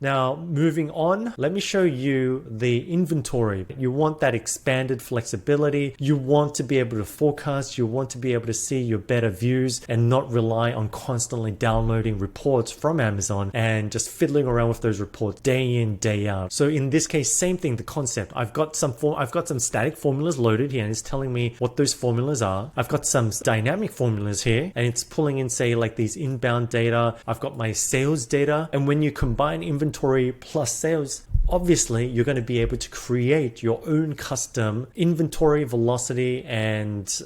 Now, moving on, let me show you the inventory. You want that expanded flexibility. You want to be able to forecast. You want to be able to see your better views and not rely on constantly downloading reports from Amazon and just fiddling around with those reports day in, day out. So in this case, same thing, the concept. I've got some static formulas loaded here and it's telling me what those formulas are. I've got some dynamic formulas here and it's pulling in, say, like these inbound data. I've got my sales data. And when you combine inventory plus sales, obviously you're going to be able to create your own custom inventory velocity and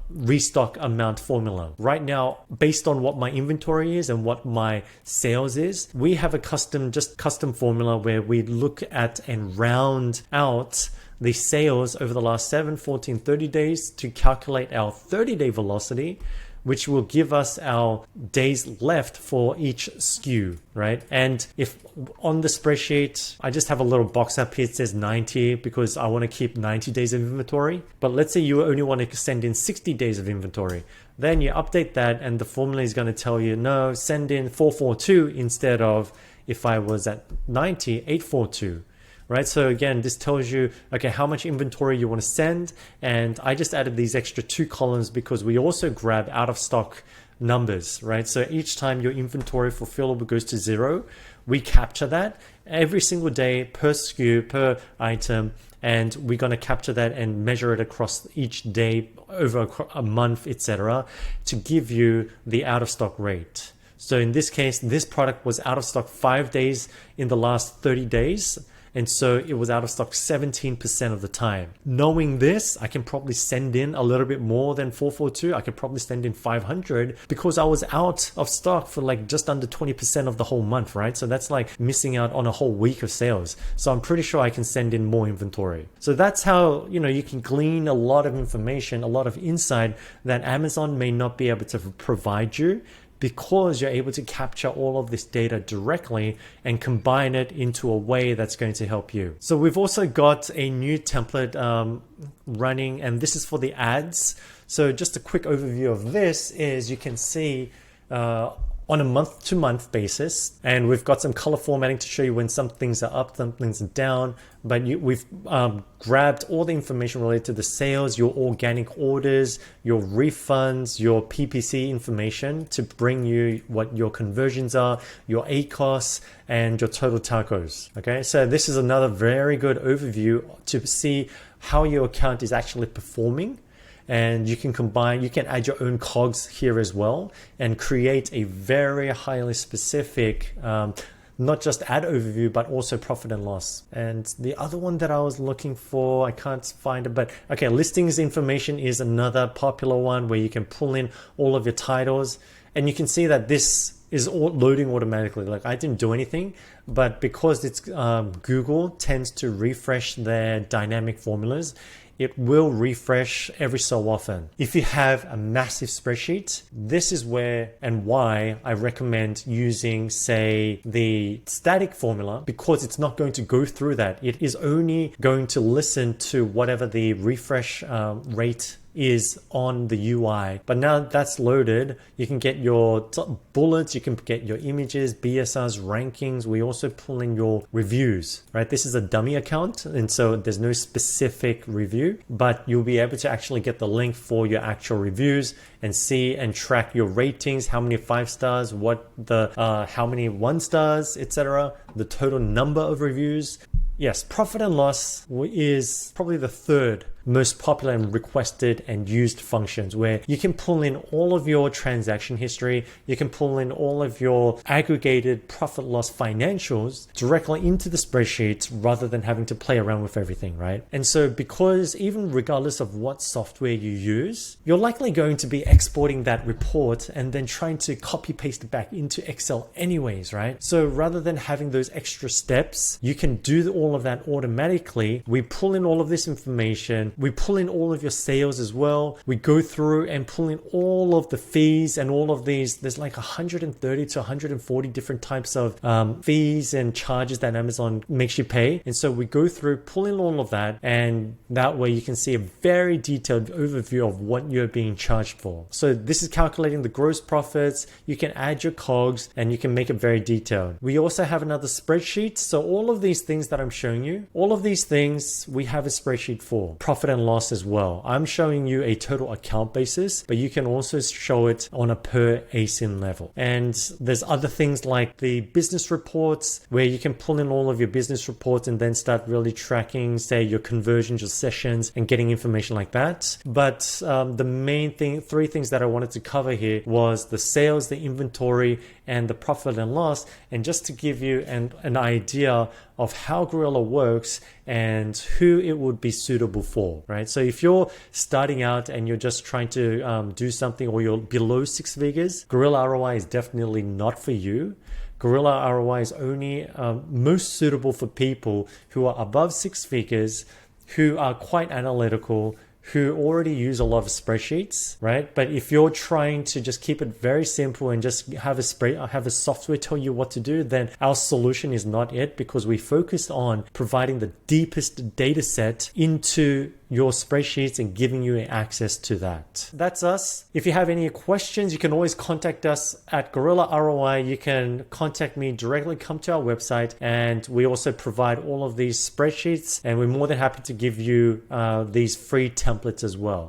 restock amount formula. Right now, based on what my inventory is and what my sales is, we have a custom formula where we look at and round out the sales over the last 7, 14, 30 days to calculate our 30-day velocity, which will give us our days left for each SKU, right? And if on the spreadsheet, I just have a little box up here, it says 90 because I want to keep 90 days of inventory. But let's say you only want to send in 60 days of inventory. Then you update that and the formula is going to tell you, no, send in 442 instead of, if I was at 90, 842. Right, so again, this tells you, okay, how much inventory you want to send. And I just added these extra 2 columns because we also grab out of stock numbers, right? So each time your inventory fulfillable goes to 0, we capture that every single day per SKU, per item. And we're going to capture that and measure it across each day over a month, etc., to give you the out of stock rate. So in this case, this product was out of stock 5 days in the last 30 days. And so it was out of stock 17% of the time. Knowing this, I can probably send in a little bit more than 442. I could probably send in 500 because I was out of stock for like just under 20% of the whole month, right? So that's like missing out on a whole week of sales. So I'm pretty sure I can send in more inventory. So that's how, you can glean a lot of information, a lot of insight that Amazon may not be able to provide you, because you're able to capture all of this data directly and combine it into a way that's going to help you. So we've also got a new template running, and this is for the ads. So just a quick overview of this is you can see on a month-to-month basis, and we've got some color formatting to show you when some things are up, some things are down, but we've grabbed all the information related to the sales, your organic orders, your refunds, your PPC information to bring you what your conversions are, your ACOS, and your total tacos. Okay, so this is another very good overview to see how your account is actually performing. And you can add your own cogs here as well and create a very highly specific, not just ad overview, but also profit and loss. And the other one that I was looking for, I can't find it, but okay, listings information is another popular one where you can pull in all of your titles. And you can see that this is all loading automatically. Like I didn't do anything, but because it's Google tends to refresh their dynamic formulas, it will refresh every so often. If you have a massive spreadsheet, this is where and why I recommend using, say, the static formula, because it's not going to go through that. It is only going to listen to whatever the refresh rate is on the UI. But now that's loaded, you can get your bullets, you can get your images, BSRs, rankings. We also pull in your reviews, right? This is a dummy account, and so there's no specific review, but you'll be able to actually get the link for your actual reviews and see and track your ratings, how many 5 stars, how many 1 stars, etc., the total number of reviews. Yes, profit and loss is probably the third most popular and requested and used functions, where you can pull in all of your transaction history, you can pull in all of your aggregated profit loss financials directly into the spreadsheets rather than having to play around with everything, right? And so because even regardless of what software you use, you're likely going to be exporting that report and then trying to copy paste it back into Excel anyways, right? So rather than having those extra steps, you can do all of that automatically. We pull in all of this information, and we pull in all of your sales as well. We go through and pull in all of the fees and all of these. There's like 130 to 140 different types of fees and charges that Amazon makes you pay. And so we go through, pull in all of that, and that way you can see a very detailed overview of what you're being charged for. So this is calculating the gross profits. You can add your COGS and you can make it very detailed. We also have another spreadsheet. So all of these things that I'm showing you, all of these things we have a spreadsheet for. Profit and loss as well. I'm showing you a total account basis, but you can also show it on a per ASIN level. And there's other things like the business reports where you can pull in all of your business reports and then start really tracking, say, your conversions, your sessions, and getting information like that. But the main thing, three things that I wanted to cover here was the sales, the inventory, and the profit and loss. And just to give you an idea of how Gorilla works and who it would be suitable for, right? So if you're starting out and you're just trying to do something, or you're below 6 figures, Gorilla ROI is definitely not for you. Gorilla ROI is only most suitable for people who are above 6 figures, who are quite analytical, who already use a lot of spreadsheets, right? But if you're trying to just keep it very simple and just have a software tell you what to do, then our solution is not it, because we focus on providing the deepest data set into your spreadsheets and giving you access to that. That's us. If you have any questions, you can always contact us at Gorilla ROI. You can contact me directly, come to our website, and we also provide all of these spreadsheets, and we're more than happy to give you these free templates as well.